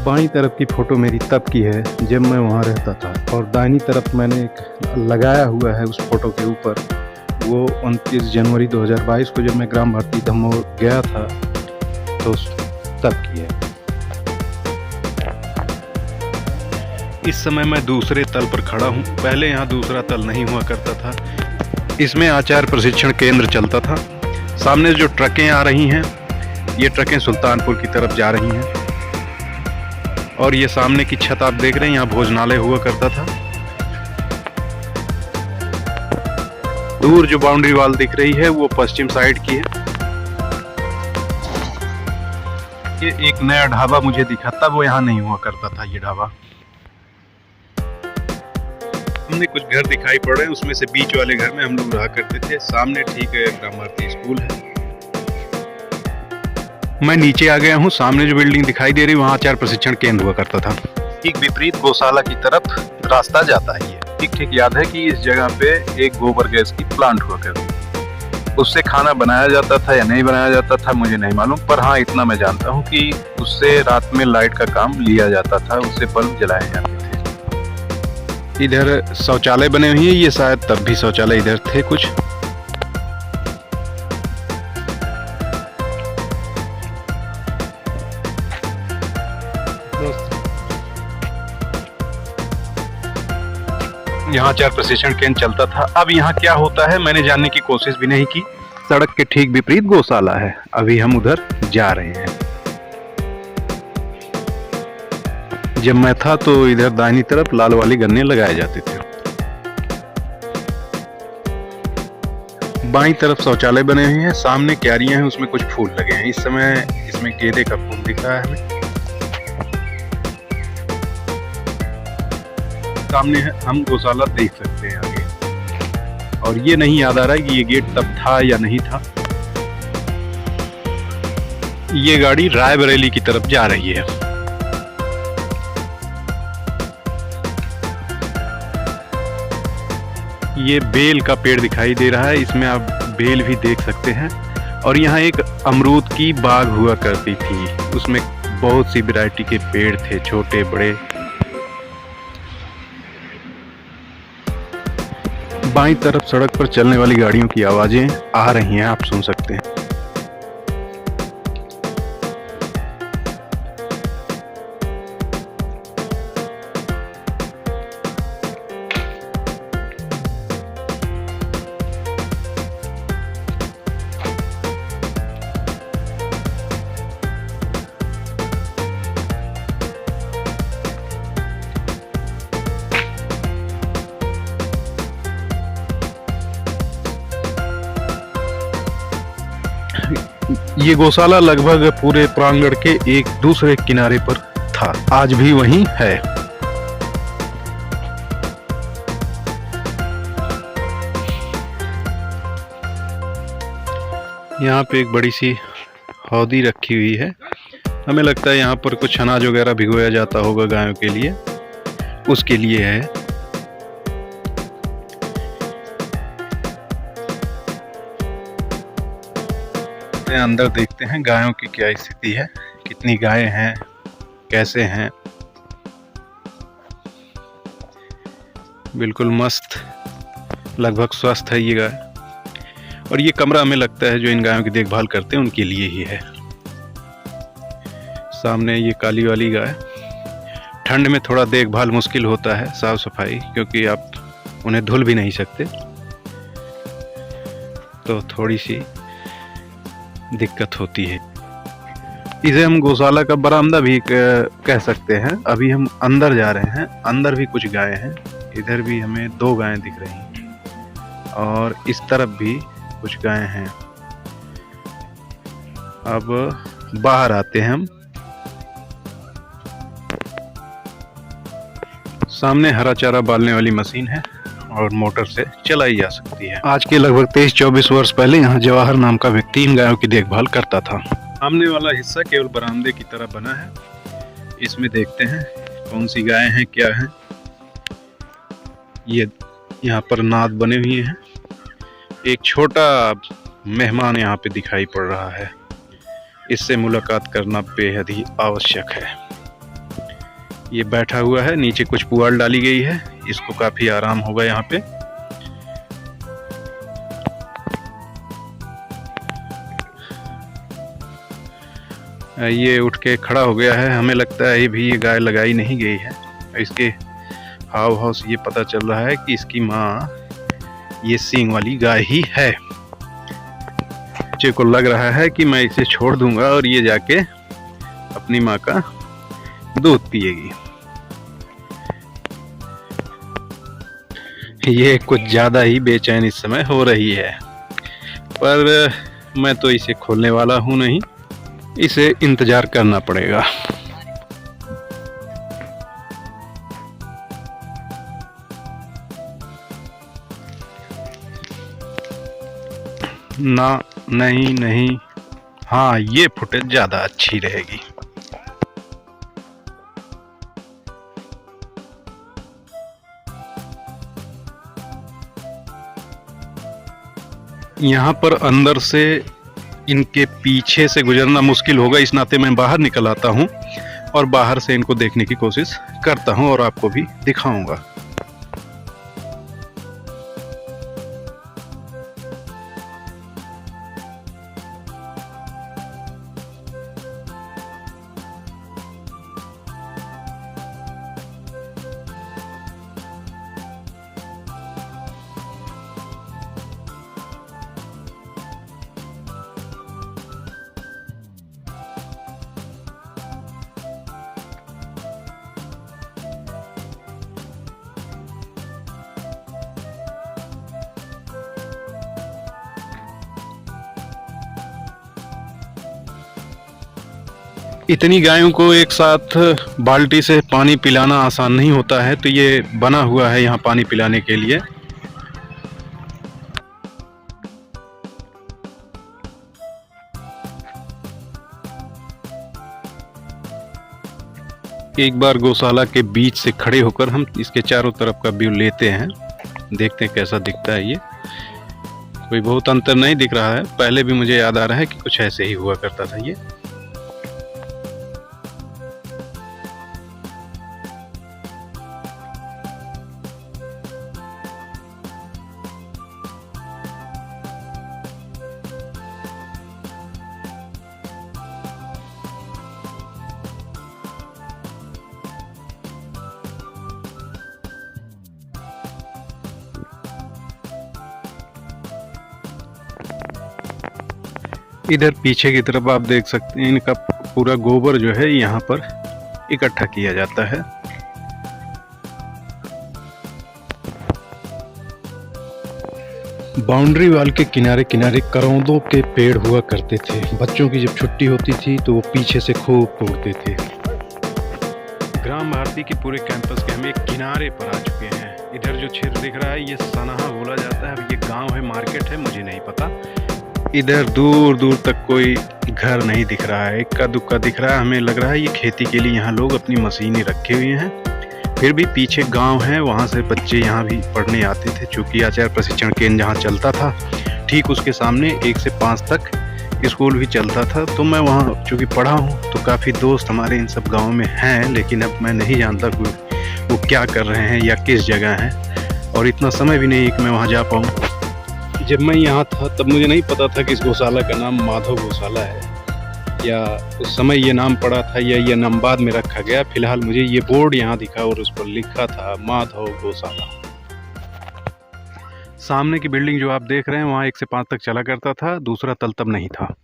बाईं तरफ की फ़ोटो मेरी तब की है जब मैं वहाँ रहता था, और दाहिनी तरफ मैंने एक लगाया हुआ है उस फ़ोटो के ऊपर, वो 29 जनवरी 2022 को जब मैं ग्राम भारती दमोह गया था तो तब की है। इस समय मैं दूसरे तल पर खड़ा हूँ। पहले यहाँ दूसरा तल नहीं हुआ करता था, इसमें आचार्य प्रशिक्षण केंद्र चलता था। सामने जो ट्रकें आ रही हैं, ये ट्रकें सुल्तानपुर की तरफ जा रही हैं, और ये सामने की छत आप देख रहे हैं, यहाँ भोजनालय हुआ करता था। दूर जो बाउंड्री वॉल दिख रही है वो पश्चिम साइड की है। ये एक नया ढाबा मुझे दिखा था, वो यहाँ नहीं हुआ करता था ये ढाबा। हमने कुछ घर दिखाई पड़ रहे हैं, उसमें से बीच वाले घर में हम लोग रहा करते थे। सामने ठीक है ग्राम भारती स्कूल है। मैं नीचे आ गया हूँ। सामने जो बिल्डिंग दिखाई दे रही है वहाँ आचार्य प्रशिक्षण केंद्र हुआ करता था। ठीक विपरीत गौशाला की तरफ रास्ता जाता है। ये ठीक याद है कि इस जगह पे एक गोबर गैस की प्लांट हुआ करती थी। उससे खाना बनाया जाता था या नहीं बनाया जाता था मुझे नहीं मालूम, पर हाँ इतना मैं जानता हूँ कि उससे रात में लाइट का काम लिया जाता था, उससे बल्ब जलाए जाते थे। इधर शौचालय बने हुए हैं, ये शायद तब भी शौचालय इधर थे कुछ। यहाँ आचार्य प्रशिक्षण केंद्र चलता था। अब यहाँ क्या होता है मैंने जानने की कोशिश भी नहीं की। सड़क के ठीक विपरीत गौशाला है, अभी हम उधर जा रहे हैं। जब मैं था तो इधर दाहिनी तरफ लाल वाली गन्ने लगाए जाते थे। बाईं तरफ शौचालय बने हुए हैं, सामने क्यारियां हैं, उसमें कुछ फूल लगे हैं। इस समय इसमें गेंदे का फूल दिख रहा है हमें। सामने हम गौशाला देख सकते हैं आगे, और ये नहीं याद आ रहा है कि ये गेट तब था या नहीं था। ये गाड़ी रायबरेली की तरफ जा रही है। ये बेल का पेड़ दिखाई दे रहा है, इसमें आप बेल भी देख सकते हैं। और यहाँ एक अमरूद की बाग हुआ करती थी, उसमें बहुत सी वैरायटी के पेड़ थे, छोटे बड़े। बाईं तरफ सड़क पर चलने वाली गाड़ियों की आवाजें आ रही हैं, आप सुन सकते हैं। ये गौशाला लगभग पूरे प्रांगण के एक दूसरे किनारे पर था, आज भी वहीं है। यहाँ पे एक बड़ी सी हौदी रखी हुई है, हमें लगता है यहाँ पर कुछ अनाज वगैरह भिगोया जाता होगा गायों के लिए, उसके लिए है। अंदर देखते हैं गायों की क्या स्थिति है, कितनी गायें हैं, कैसे हैं। बिल्कुल मस्त, लगभग स्वस्थ है ये गाय। और ये कमरा हमें लगता है जो इन गायों की देखभाल करते हैं उनके लिए ही है। सामने ये काली वाली गाय, ठंड में थोड़ा देखभाल मुश्किल होता है, साफ सफाई, क्योंकि आप उन्हें धुल भी नहीं सकते, तो थोड़ी सी दिक्कत होती है। इसे हम गौशाला का बरामदा भी कह सकते हैं। अभी हम अंदर जा रहे हैं, अंदर भी कुछ गायें हैं। इधर भी हमें 2 गायें दिख रही हैं और इस तरफ भी कुछ गायें हैं। अब बाहर आते हैं हम। सामने हरा चारा बालने वाली मशीन है और मोटर से चलाई जा सकती है। आज के लगभग 23-24 वर्ष पहले यहाँ जवाहर नाम का व्यक्ति इन गायों की देखभाल करता था। सामने वाला हिस्सा केवल बरामदे की तरह बना है। इसमें देखते हैं कौन सी गायें हैं, क्या हैं। ये यहाँ पर नाद बने हुए हैं। एक छोटा मेहमान यहाँ पे दिखाई पड़ रहा है, इससे मुलाकात करना बेहद ही आवश्यक है। ये बैठा हुआ है, नीचे कुछ पुआल डाली गई है, इसको काफ़ी आराम होगा यहाँ पे। ये उठ के खड़ा हो गया है, हमें लगता है भी ये गाय लगाई नहीं गई है। इसके हाव भाव से ये पता चल रहा है कि इसकी माँ ये सींग वाली गाय ही है। बच्चे को लग रहा है कि मैं इसे छोड़ दूंगा और ये जाके अपनी माँ का दूध पिएगी। ये कुछ ज़्यादा ही बेचैन इस समय हो रही है, पर मैं तो इसे खोलने वाला हूँ नहीं, इसे इंतज़ार करना पड़ेगा। ना, नहीं नहीं, हाँ ये फुटेज ज़्यादा अच्छी रहेगी। यहाँ पर अंदर से इनके पीछे से गुजरना मुश्किल होगा, इस नाते मैं बाहर निकल आता हूँ और बाहर से इनको देखने की कोशिश करता हूँ और आपको भी दिखाऊंगा। इतनी गायों को एक साथ बाल्टी से पानी पिलाना आसान नहीं होता है, तो ये बना हुआ है यहाँ पानी पिलाने के लिए। एक बार गौशाला के बीच से खड़े होकर हम इसके चारों तरफ का व्यू लेते हैं, देखते हैं कैसा दिखता है। ये कोई बहुत अंतर नहीं दिख रहा है, पहले भी मुझे याद आ रहा है कि कुछ ऐसे ही हुआ करता था ये। इधर पीछे की तरफ आप देख सकते हैं इनका पूरा गोबर जो है यहाँ पर इकट्ठा किया जाता है। बाउंड्री वाल के किनारे किनारे करौंदों के पेड़ हुआ करते थे। बच्चों की जब छुट्टी होती थी तो वो पीछे से खूब तोड़ते थे। ग्राम भारती के पूरे कैंपस के हम एक किनारे पर आ चुके हैं। इधर जो क्षेत्र दिख रहा है ये सनाहा बोला जाता है। अब ये गांव है, मार्केट है, मुझे नहीं पता। इधर दूर दूर तक कोई घर नहीं दिख रहा है, इक्का दुक्का दिख रहा है। हमें लग रहा है ये खेती के लिए यहाँ लोग अपनी मशीनें रखे हुए हैं। फिर भी पीछे गांव है, वहाँ से बच्चे यहाँ भी पढ़ने आते थे। चूँकि आचार्य प्रशिक्षण केंद्र जहाँ चलता था ठीक उसके सामने 1 से 5 तक स्कूल भी चलता था। तो मैं वहाँ चूँकि पढ़ा हूँ तो काफ़ी दोस्त हमारे इन सब गाँव में हैं, लेकिन अब मैं नहीं जानता वो क्या कर रहे हैं या किस जगह हैं, और इतना समय भी नहीं है कि मैं वहाँ जा पाऊँ। जब मैं यहाँ था तब मुझे नहीं पता था कि इस गौशाला का नाम माधव गौशाला है, या उस समय ये नाम पड़ा था या ये नाम बाद में रखा गया। फिलहाल मुझे ये बोर्ड यहाँ दिखा और उस पर लिखा था माधव गौशाला। सामने की बिल्डिंग जो आप देख रहे हैं वहाँ 1 से 5 तक चला करता था, दूसरा तल तब नहीं था।